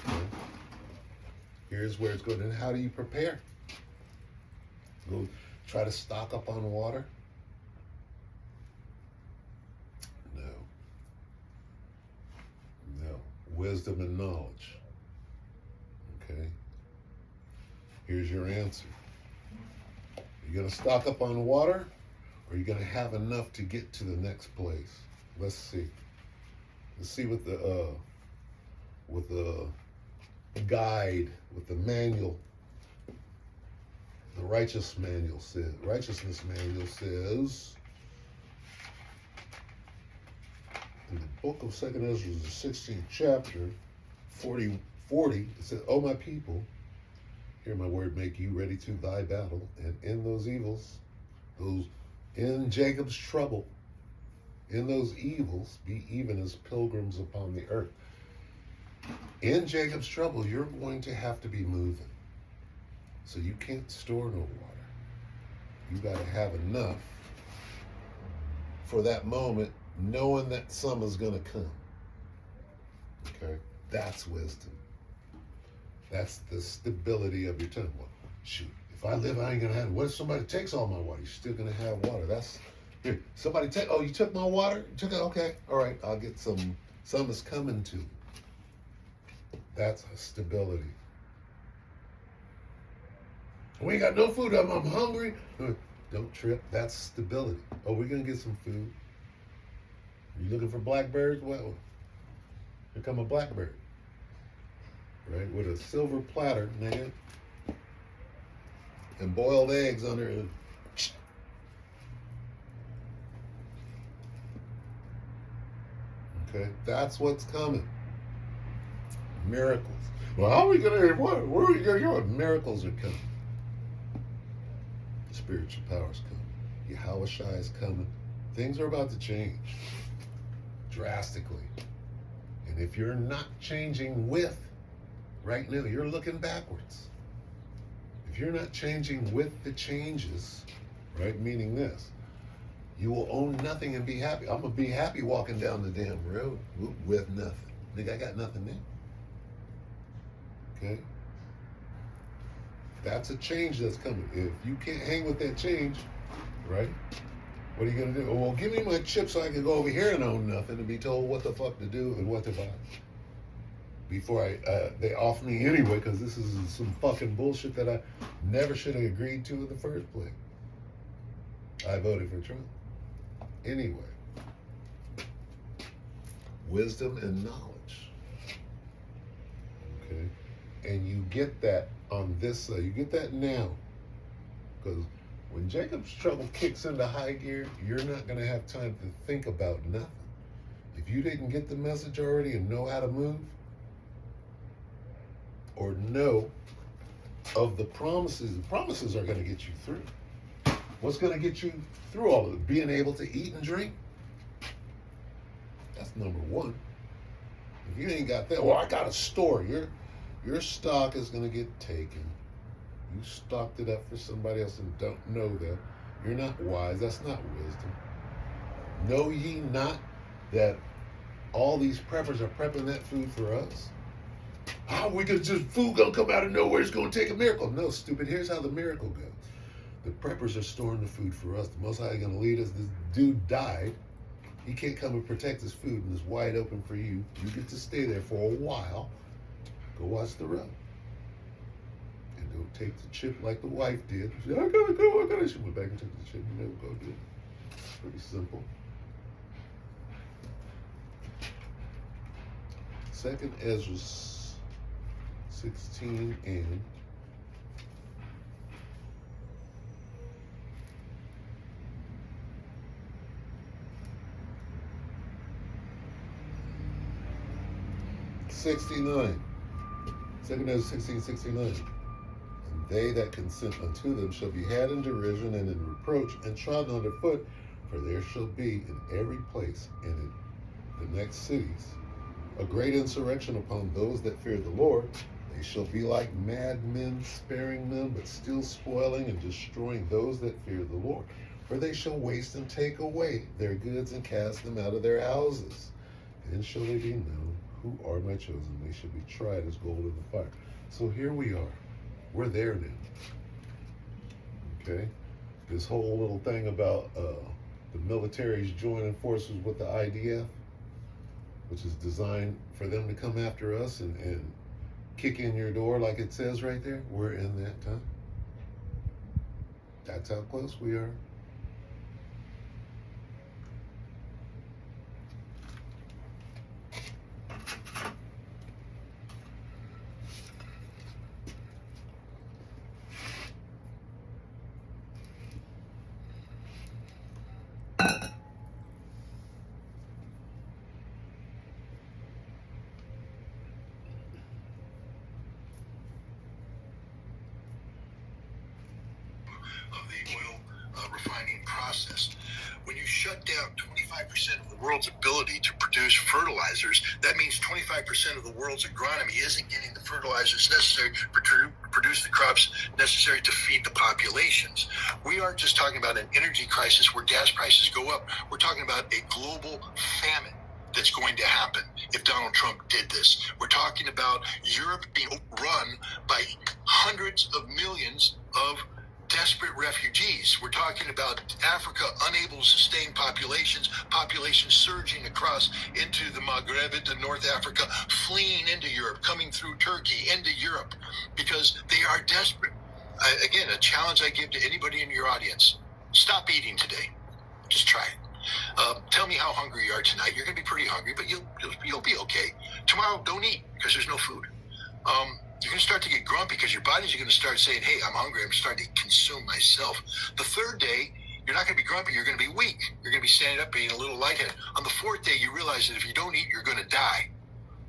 Okay? Here's where it's going. And how do you prepare? Go try to stock up on water? No. Wisdom and knowledge. Okay? Here's your answer. Are you going to stock up on water, or are you going to have enough to get to the next place? Let's see. Let's see what the guide, with the manual, the righteousness manual says, in the book of 2nd Ezra, the 16th chapter, 40, it says, "O my people, hear my word, make you ready to thy battle, and in those evils, in Jacob's trouble, in those evils, be even as pilgrims upon the earth." In Jacob's trouble, you're going to have to be moving. So you can't store no water. You got to have enough for that moment, knowing that summer's going to come. Okay? That's wisdom. That's the stability of your time. Well, shoot, if I live, I ain't going to have it. What if somebody takes all my water? You're still going to have water. Here, somebody you took my water? You took it? Okay, all right, I'll get some. Some is coming to. That's stability. We ain't got no food. I'm hungry. Don't trip. That's stability. Oh, we're going to get some food. You looking for blackbirds? Well, here come a blackbird. Right? With a silver platter, nigga. And boiled eggs under it. Okay? That's what's coming. Miracles. Well, how are we going to, where are we going to go? Miracles are coming. Spiritual powers coming. Yahushua is coming. Things are about to change drastically. And if you're not changing with, right now, you're looking backwards. If you're not changing with the changes, right, meaning this, you will own nothing and be happy. I'm going to be happy walking down the damn road with nothing. Nigga, I got nothing there. Okay? That's a change that's coming. If you can't hang with that change, right, what are you going to do? Oh, well, give me my chip so I can go over here and own nothing and be told what the fuck to do and what to buy. Before they off me anyway, because this is some fucking bullshit that I never should have agreed to in the first place. I voted for Trump. Anyway, wisdom and knowledge. Okay? And you get that on this side. You get that now. Because when Jacob's trouble kicks into high gear, you're not going to have time to think about nothing. If you didn't get the message already and know how to move, or know of the promises are going to get you through. What's going to get you through all of it? Being able to eat and drink. That's number one. If you ain't got that, well, I got a store. Your stock is going to get taken. You stocked it up for somebody else and don't know them. You're not wise. That's not wisdom. Know ye not that all these preppers are prepping that food for us? How we gonna just food gonna come out of nowhere? It's gonna take a miracle. No, stupid. Here's how the miracle goes. The preppers are storing the food for us. The Most High is gonna lead us. This dude died. He can't come and protect his food, and it's wide open for you. You get to stay there for a while. Go watch the road. And go take the chip like the wife did. She said, I gotta go. She went back and took the chip. You never go do it. Pretty simple. Second Ezra 16 and '69. Second Ezra 16:69. And they that consent unto them shall be had in derision and in reproach and trodden under foot, for there shall be in every place and in the next cities a great insurrection upon those that fear the Lord. They shall be like madmen, sparing them, but still spoiling and destroying those that fear the Lord. For they shall waste and take away their goods and cast them out of their houses. Then shall they be known who are my chosen. They shall be tried as gold in the fire. So here we are. We're there now. Okay? This whole little thing about the military's joining forces with the IDF, which is designed for them to come after us and kick in your door like it says right there. We're in that time. That's how close we are. Of the oil refining process. When you shut down 25% of the world's ability to produce fertilizers, that means 25% of the world's agronomy isn't getting the fertilizers necessary to produce the crops necessary to feed the populations. We aren't just talking about an energy crisis where gas prices go up. We're talking about a global famine that's going to happen if Donald Trump did this. We're talking about Europe being run by hundreds of millions of desperate refugees. We're talking about Africa unable to sustain populations surging across into the Maghreb, into North Africa, fleeing into Europe, coming through Turkey, into Europe, because they are desperate. Again, a challenge I give to anybody in your audience: stop eating today. Just try it. Tell me how hungry you are tonight. You're going to be pretty hungry, but you'll be okay. Tomorrow, don't eat because there's no food. You're going to start to get grumpy because your body's going to start saying, hey, I'm hungry. I'm starting to consume myself. The third day, you're not going to be grumpy. You're going to be weak. You're going to be standing up, being a little lightheaded. On the fourth day, you realize that if you don't eat, you're going to die,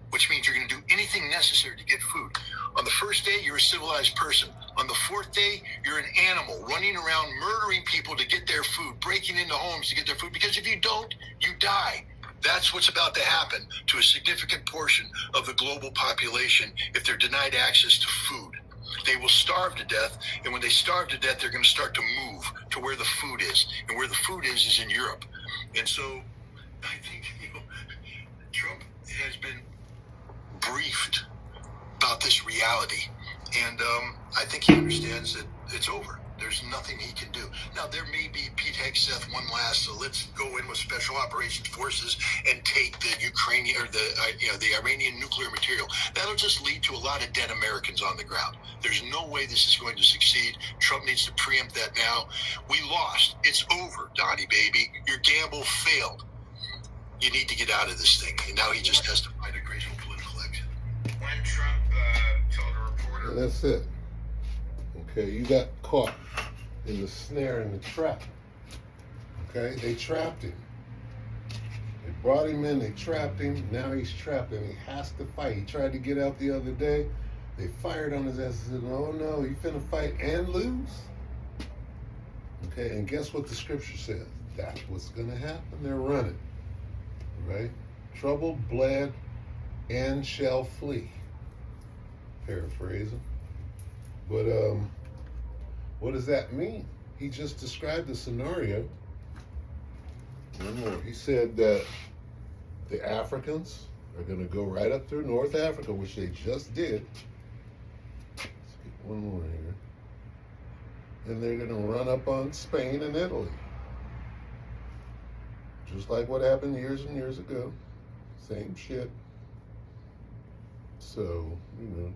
which means you're going to do anything necessary to get food. On the first day, you're a civilized person. On the fourth day, you're an animal running around murdering people to get their food, breaking into homes to get their food, because if you don't, you die. That's what's about to happen to a significant portion of the global population if they're denied access to food. They will starve to death, and when they starve to death, they're going to start to move to where the food is. And where the food is in Europe. And so I think, Trump has been briefed about this reality. And I think he understands that it's over. There's nothing he can do. Now, there may be Pete Hegseth one last, so let's go in with special operations forces and take the Ukrainian or the Iranian nuclear material. That'll just lead to a lot of dead Americans on the ground. There's no way this is going to succeed. Trump needs to preempt that now. We lost. It's over, Donnie baby. Your gamble failed. You need to get out of this thing. And now he just has to find a graceful political exit. When Trump told a reporter... And that's it. Okay, you got caught in the snare and the trap. Okay, they trapped him. They brought him in, they trapped him. Now he's trapped and he has to fight. He tried to get out the other day. They fired on his ass and said, oh no, you finna fight and lose? Okay, and guess what the scripture says? That's what's gonna happen. They're running. Right? Trouble, bled, and shall flee. Paraphrasing. But what does that mean? He just described the scenario. One more. He said that the Africans are going to go right up through North Africa, which they just did. Let's get one more here. And they're going to run up on Spain and Italy. Just like what happened years and years ago. Same shit. So, you know.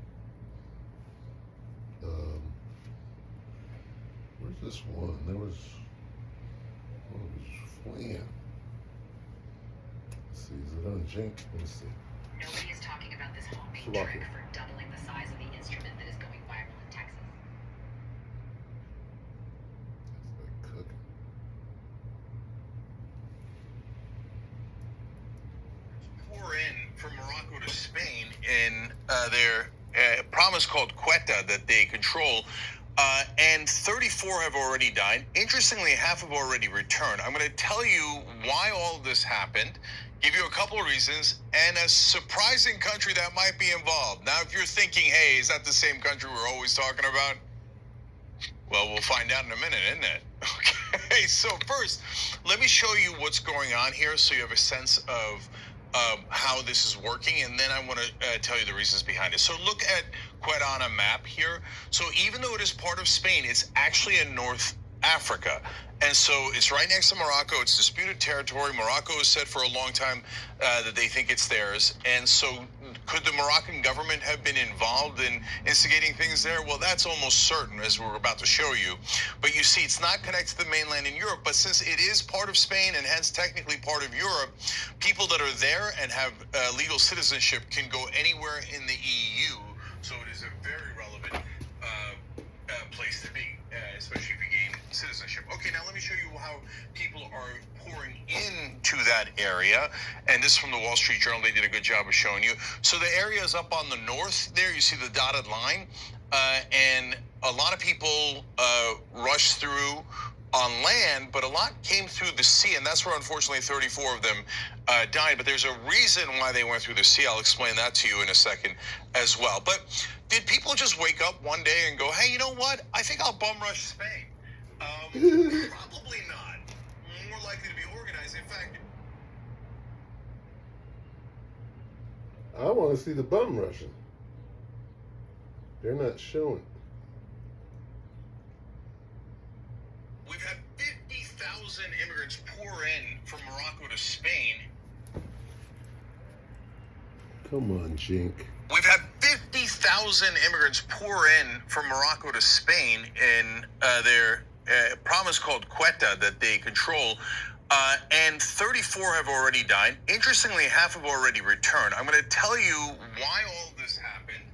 Where's this one? There was fleeing. Let's see, is it on Jink? Let's see. Nobody is talking about this homemade trick for doubling the size of the instrument that is going viral in Texas. That's like cooking. Pour in from Morocco to Spain in their province called Quetta that they control. And 34 have already died. Interestingly, half have already returned. I'm going to tell you why all of this happened, give you a couple of reasons, and a surprising country that might be involved. Now, if you're thinking, hey, is that the same country we're always talking about? Well, we'll find out in a minute, isn't it? Okay, so first, let me show you what's going on here so you have a sense of how this is working, and then I want to tell you the reasons behind it. So look at Quetta on a map here. So even though it is part of Spain, it's actually in North Africa. And so it's right next to Morocco. It's disputed territory. Morocco has said for a long time that they think it's theirs. And so could the Moroccan government have been involved in instigating things there? Well, that's almost certain, as we're about to show you. But you see, it's not connected to the mainland in Europe. But since it is part of Spain and hence technically part of Europe, people that are there and have legal citizenship can go anywhere in the EU. So it is a very relevant place to be, especially if you gain citizenship. Okay, now let me show you how people are pouring into that area. And this is from the Wall Street Journal. They did a good job of showing you. So the area is up on the north there. You see the dotted line. And a lot of people rushed through on land, but a lot came through the sea, and that's where unfortunately 34 of them died. But there's a reason why they went through the sea. I'll explain that to you in a second as well. But did people just wake up one day and go, hey, you know what? I think I'll bum rush Spain. Probably not. More likely to be organized. In fact, I want to see the bum rushing. They're not showing. we've had 50,000 immigrants pour in from Morocco to Spain. Come on, Jink. We've had 50,000 immigrants pour in from Morocco to Spain in their province called Quetta that they control. And 34 have already died. Interestingly, half have already returned. I'm going to tell you why all this happened,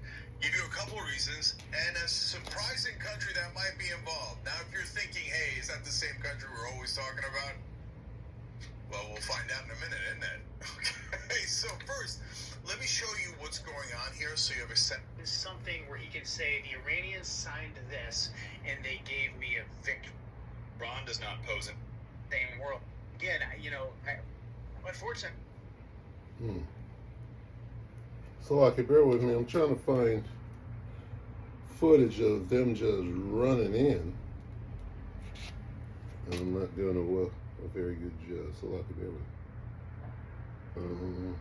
give you a couple of reasons, and a surprising country that might be involved. Now, if you're thinking, hey, is that the same country we're always talking about? Well, we'll find out in a minute, isn't it? Okay, so first, let me show you what's going on here so you have a sense. Something where he can say the Iranians signed this and they gave me a victory. Iran does not pose in the same world. Again, unfortunately. So, I could bear with me. I'm trying to find footage of them just running in. And I'm not doing a very good job. So, I could bear with me.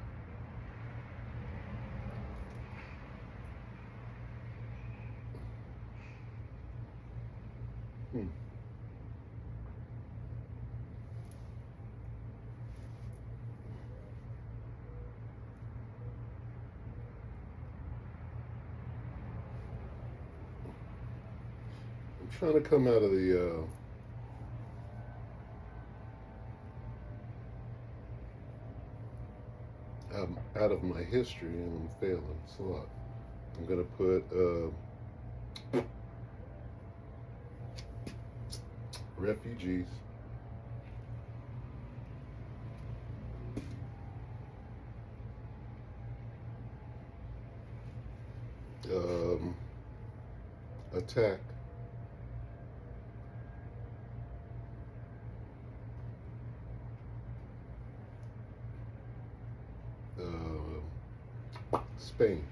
I'm trying to come out of the, out of my history and I'm failing. So I'm gonna put refugees. Attack. Spain.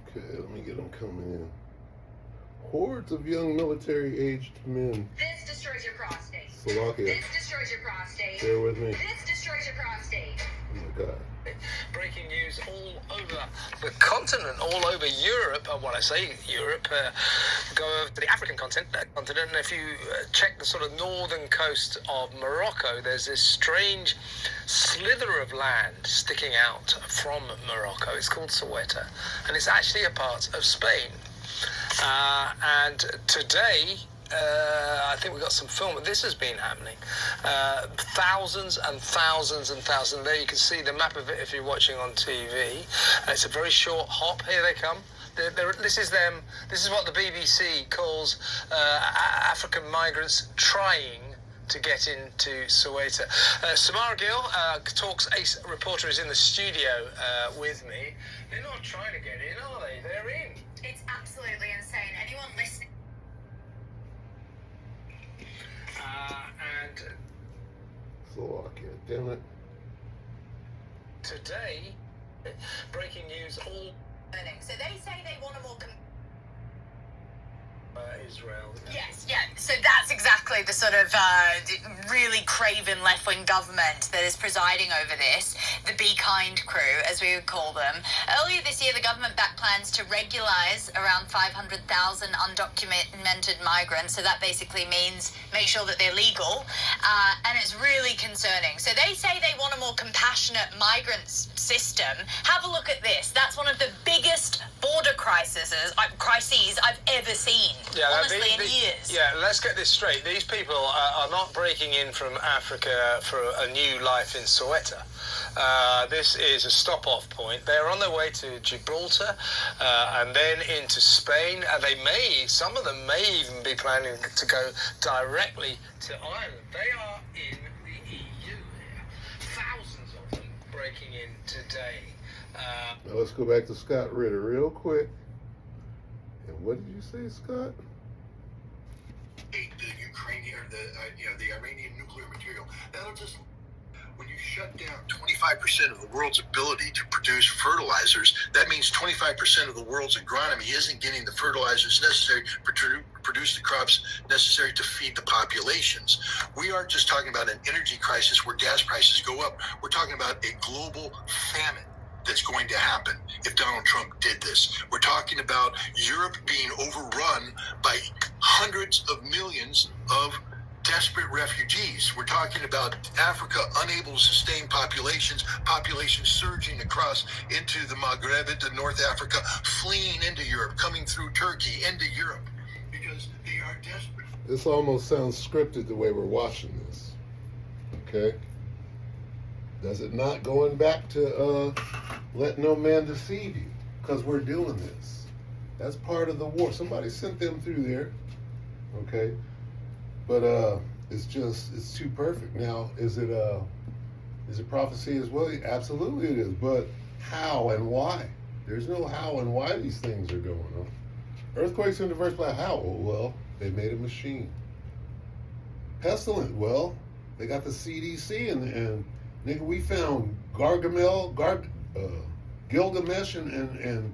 Okay, let me get them coming in. Hordes of young military-aged men. This destroys your prostate. Slovakia. This destroys your prostate. Bear with me. This destroys your prostate. Oh my God. Breaking news all over the continent, all over Europe. When I say Europe, go over to the African continent. And if you check the sort of northern coast of Morocco, there's this strange slither of land sticking out from Morocco. It's called Ceuta, and it's actually a part of Spain. And today, I think we got some film. This has been happening. Thousands and thousands and thousands. There you can see the map of it if you're watching on TV. It's a very short hop. Here they come. This is them. This is what the BBC calls African migrants trying to get into Ceuta. Samara Gill, Talks Ace reporter, is in the studio with me. They're not trying to get in, are they? They're in. It's absolutely insane. Anyone listening? And Slovakia, damn it. today, breaking news all So they say they want a more. Israel. Yes, yeah. So that's exactly the sort of really craven left-wing government that is presiding over this, the Be Kind crew, as we would call them. Earlier this year, the government backed plans to regularize around 500,000 undocumented migrants. So that basically means make sure that they're legal. And it's really concerning. So they say they want a more compassionate migrant system. Have a look at this. That's one of the biggest border crises I've ever seen. Honestly, in years. Yeah, let's get this straight. These people are not breaking in from Africa for a new life in Ceuta. This is a stop-off point. They're on their way to Gibraltar and then into Spain. Some of them may even be planning to go directly to Ireland. They are in the EU here. Thousands of them breaking in today. Now let's go back to Scott Ritter real quick. And what did you say, Scott? The Ukrainian, the Iranian nuclear material. That'll just, when you shut down 25% of the world's ability to produce fertilizers, that means 25% of the world's agronomy isn't getting the fertilizers necessary to produce the crops necessary to feed the populations. We aren't just talking about an energy crisis where gas prices go up. We're talking about a global famine that's going to happen if Donald Trump did this. We're talking about Europe being overrun by hundreds of millions of desperate refugees. We're talking about Africa unable to sustain populations surging across into the Maghreb, into North Africa, fleeing into Europe, coming through Turkey into Europe, because they are desperate. This almost sounds scripted the way we're watching this. Okay? Does it not going back to let no man deceive you? Because we're doing this. That's part of the war. Somebody sent them through there. Okay? But it's too perfect. Now, is it prophecy as well? Absolutely it is. But how and why? There's no how and why these things are going on. Earthquakes in diverse places. How? Well, they made a machine. Pestilence. Well, they got the CDC and nigga, we found Gilgamesh and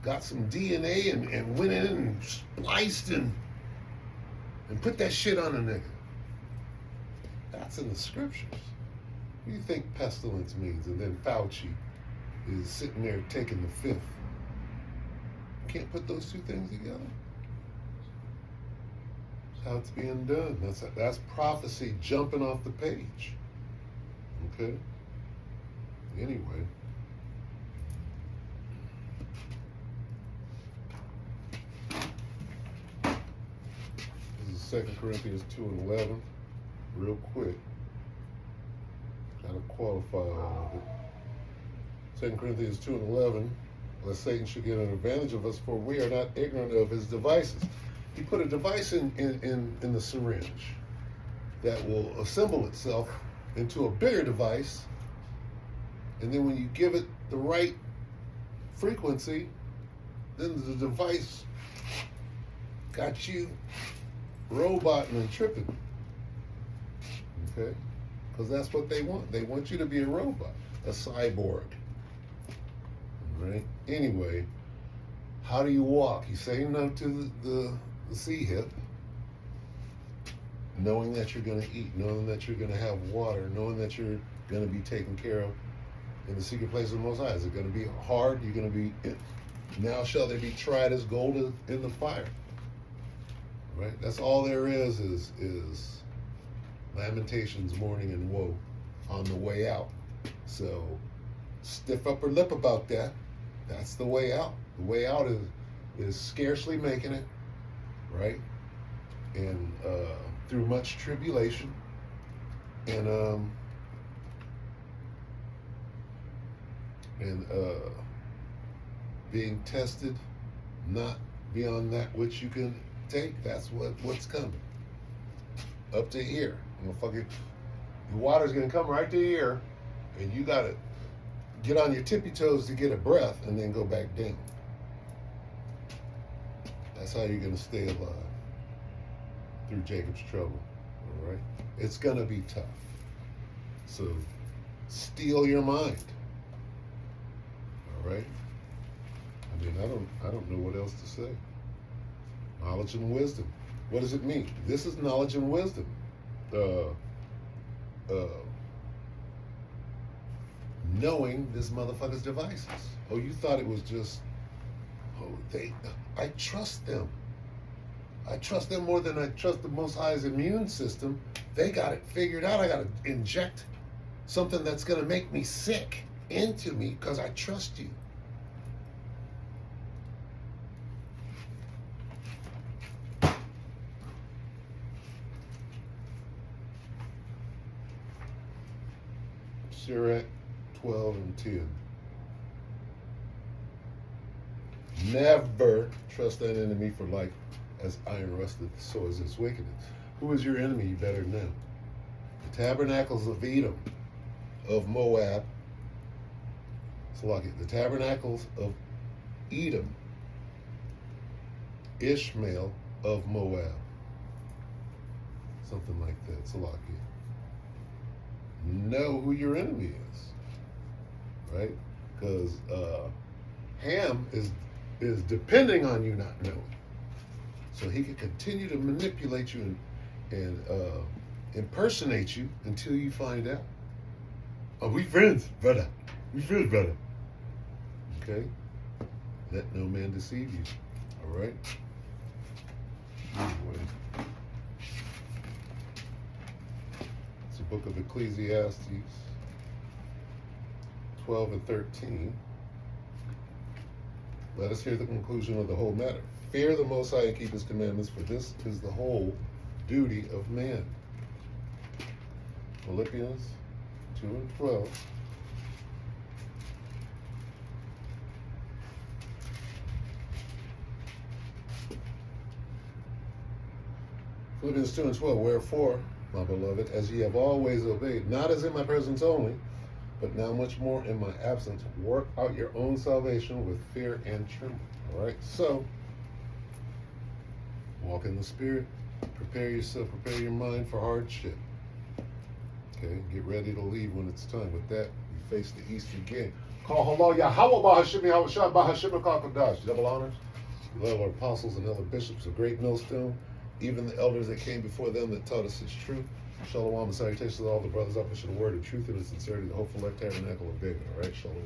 got some DNA and went in and spliced and put that shit on a nigga. That's in the scriptures. What do you think pestilence means? And then Fauci is sitting there taking the fifth. You can't put those two things together. That's how it's being done. That's prophecy jumping off the page. Okay? Anyway. This is 2 Corinthians 2:11. Real quick. Gotta qualify all of it. 2 Corinthians 2:11. Lest Satan should get an advantage of us, for we are not ignorant of his devices. He put a device in the syringe that will assemble itself into a bigger device, and then when you give it the right frequency, then the device got you roboting and tripping. Okay? Because that's what they want. They want you to be a robot, a cyborg. Right? Anyway, how do you walk? You say no to the C hip, knowing that you're going to eat, knowing that you're going to have water, knowing that you're going to be taken care of in the secret place of the Most High. Is it going to be hard? You're going to be, now shall they be tried as gold in the fire. Right? That's all there is lamentations, mourning, and woe on the way out. So stiff upper lip about that. That's the way out. The way out is scarcely making it, right? And through much tribulation, and being tested, not beyond that which you can take. That's what's coming. Up to here. The water's gonna come right to here, and you gotta get on your tippy toes to get a breath and then go back down. That's how you're going to stay alive through Jacob's trouble. All right? It's going to be tough. So steel your mind. All right? I mean, I don't know what else to say. Knowledge and wisdom. What does it mean? This is knowledge and wisdom. Knowing this motherfucker's devices. Oh, you thought it was just, I trust them. I trust them more than I trust the Most High's immune system. They got it figured out. I got to inject something that's going to make me sick into me because I trust you. Sirach 12 and 10. Never trust that enemy for life, as iron rusted, so is its wickedness. Who is your enemy? You better know. The tabernacles of Edom, of Moab. The tabernacles of Edom, Ishmael of Moab. Something like that. Salakia. Know who your enemy is, right? Because Ham is depending on you not knowing, so he can continue to manipulate you and impersonate you until you find out. Oh, we friends, brother. We friends, brother. Okay. Let no man deceive you. All right. Anyway. Book of Ecclesiastes 12 and 13. Let us hear the conclusion of the whole matter. Fear the Most High and keep his commandments, for this is the whole duty of man. Philippians 2 and 12. Philippians 2 and 12. Wherefore, my beloved, as ye have always obeyed, not as in my presence only, but now much more in my absence, work out your own salvation with fear and trembling. All right? So, walk in the Spirit. Prepare yourself. Prepare your mind for hardship. Okay? Get ready to leave when it's time. With that, we face the east again. Call hello, Yahweh Bahashim, Yahweh Shah Bahashim, Kakadash. Double honors. We love our apostles and elder bishops, a great millstone. Even the elders that came before them that taught us its truth. Shalom and salutations to all the brothers up into the word of truth and the sincerity, the hopeful tabernacle of David. All right, shalom.